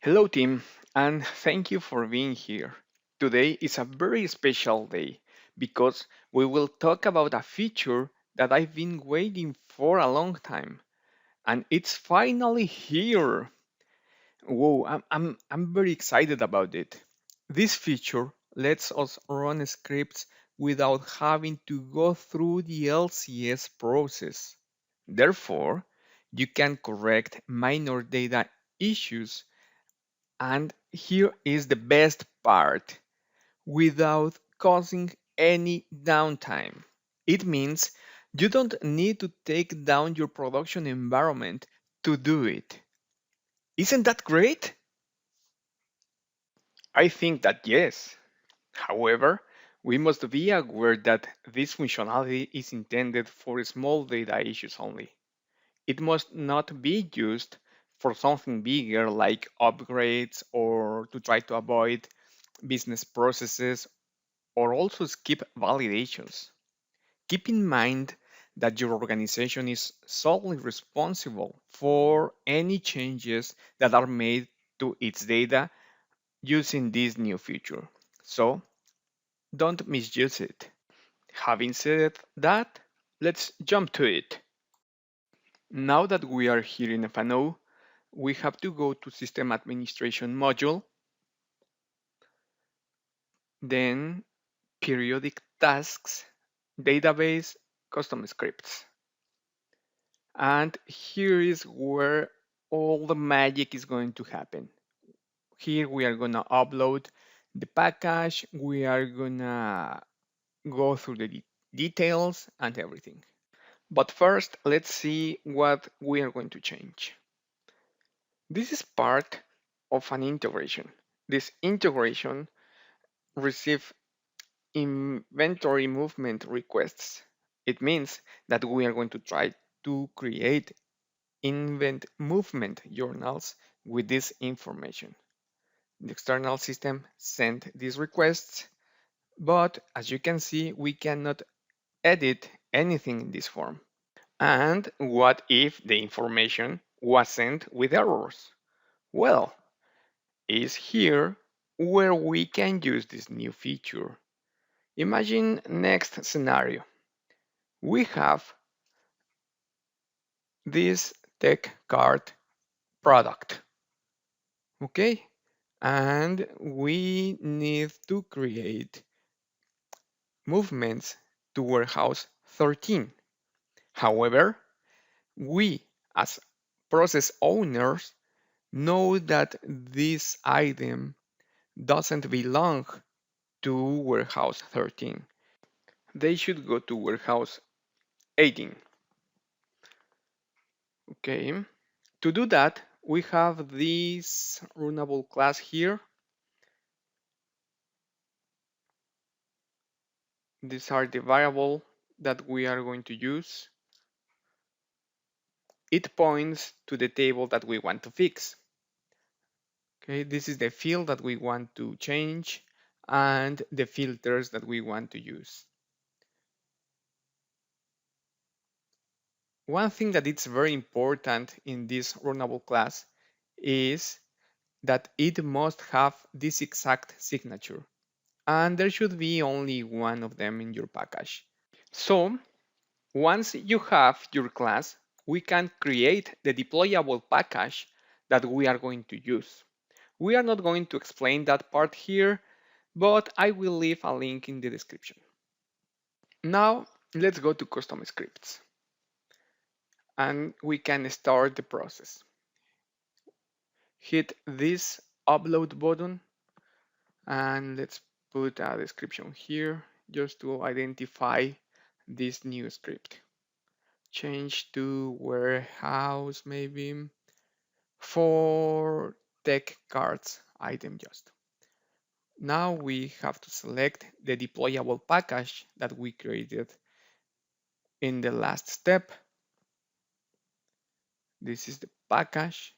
Hello, team, and thank you for being here. Today is a very special day because we will talk about a feature that I've been waiting for a long time, and it's finally here. Whoa, I'm very excited about it. This feature lets us run scripts without having to go through the LCS process. Therefore, you can correct minor data issues. And here is the best part, without causing any downtime. It means you don't need to take down your production environment to do it. Isn't that great? I think that yes. However, we must be aware that this functionality is intended for small data issues only. It must not be used for something bigger like upgrades or to try to avoid business processes or also skip validations. Keep in mind that your organization is solely responsible for any changes that are made to its data using this new feature. So don't misuse it. Having said that, let's jump to it. Now that we are here in FNO, we have to go to System Administration module, then Periodic Tasks, Database, Custom Scripts. And here is where all the magic is going to happen. Here we are gonna upload the package, we are gonna go through the details and everything. But first, let's see what we are going to change. This is part of an integration. This integration receives inventory movement requests. It means that we are going to try to create invent movement journals with this information. The external system sent these requests, but as you can see, we cannot edit anything in this form. And what if the information was sent with errors? Well, is here where we can use this new feature. Imagine next scenario. We have this tech card product, okay? And we need to create movements to warehouse 13. However, we as process owners know that this item doesn't belong to warehouse 13. They should go to warehouse 18. Okay. To do that, we have this runnable class here. These are the variable that we are going to use. It points to the table that we want to fix. Okay, this is the field that we want to change and the filters that we want to use. One thing that is very important in this runnable class is that it must have this exact signature, and there should be only one of them in your package. So once you have your class, we can create the deployable package that we are going to use. We are not going to explain that part here, but I will leave a link in the description. Now let's go to custom scripts and we can start the process. Hit this upload button and let's put a description here just to identify this new script. Change to warehouse maybe for tech cards item just. Now we have to select the deployable package that we created in the last step. This is the package.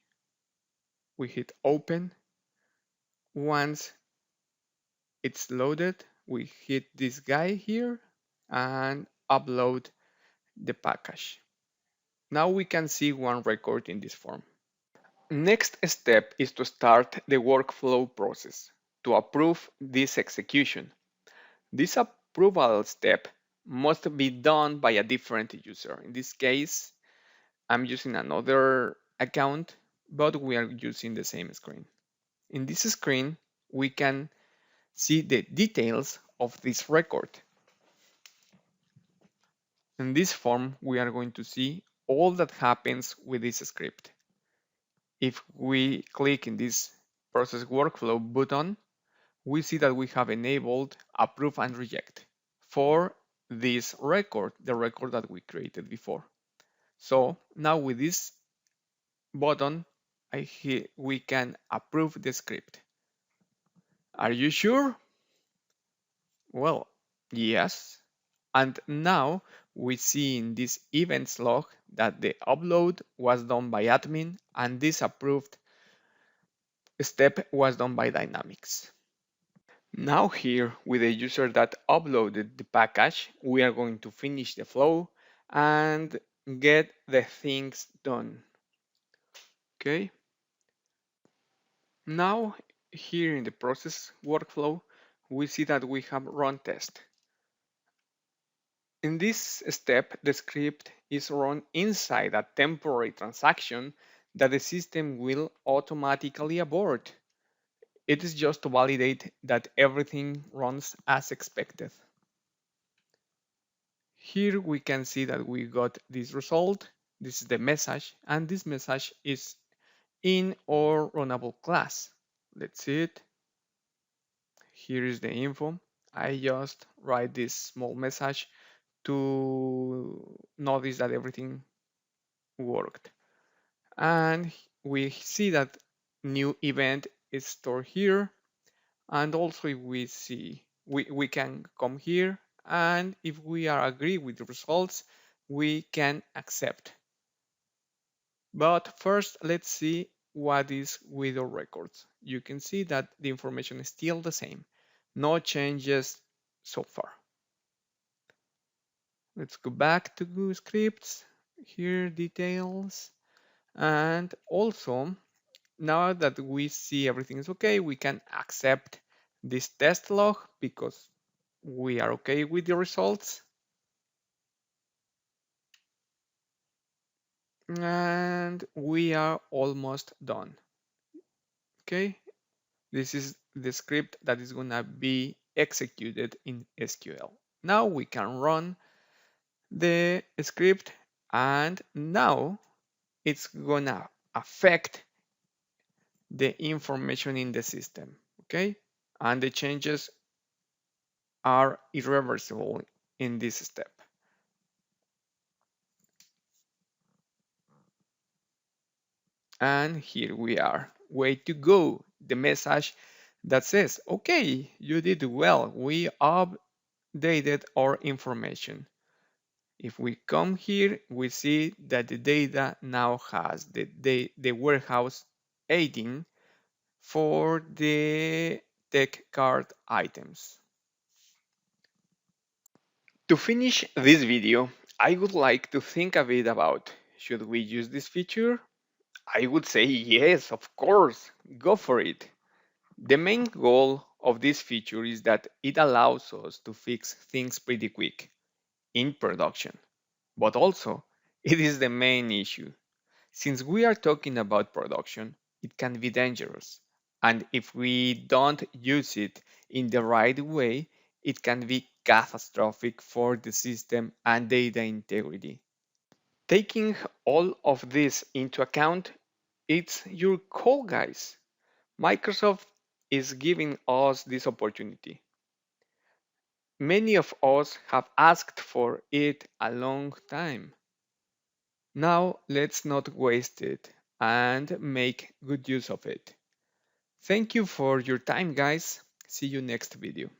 We hit open. Once it's loaded, we hit this guy here and upload the package. Now we can see one record in this form. Next step is to start the workflow process to approve this execution. This approval step must be done by a different user. In this case, I'm using another account, but we are using the same screen. In this screen, we can see the details of this record. In this form, we are going to see all that happens with this script. If we click in this process workflow button, we see that we have enabled approve and reject for this record, the record that we created before. So now with this button, we can approve the script. Are you sure? Well, yes. And now we see in this events log that the upload was done by admin and this approved step was done by Dynamics. Now here with the user that uploaded the package, we are going to finish the flow and get the things done. Okay. Now here in the process workflow, we see that we have run test. In this step, the script is run inside a temporary transaction that the system will automatically abort. It is just to validate that everything runs as expected. Here we can see that we got this result. This is the message, and this message is in our runnable class. Let's see it. Here is the info. I just write this small message to notice that everything worked. And we see that new event is stored here. And also if we see, we can come here, and if we are agree with the results, we can accept. But first, let's see what is with our records. You can see that the information is still the same. No changes so far. Let's go back to Google Scripts. Here, details. And also, now that we see everything is okay, we can accept this test log because we are okay with the results. And we are almost done. Okay, this is the script that is gonna be executed in SQL. Now we can run the script, and now it's gonna affect the information in the system, okay? And the changes are irreversible in this step. And here we are. Way to go. The message that says, okay, you did well. We updated our information. If we come here, we see that the data now has the warehouse 18 for the tech card items. To finish this video, I would like to think a bit about, should we use this feature? I would say yes, of course, go for it. The main goal of this feature is that it allows us to fix things pretty quick in production. But also, it is the main issue. Since we are talking about production, it can be dangerous. And if we don't use it in the right way, it can be catastrophic for the system and data integrity. Taking all of this into account, it's your call, guys. Microsoft is giving us this opportunity. Many of us have asked for it a long time. Now let's not waste it and make good use of it. Thank you for your time, guys. See you next video.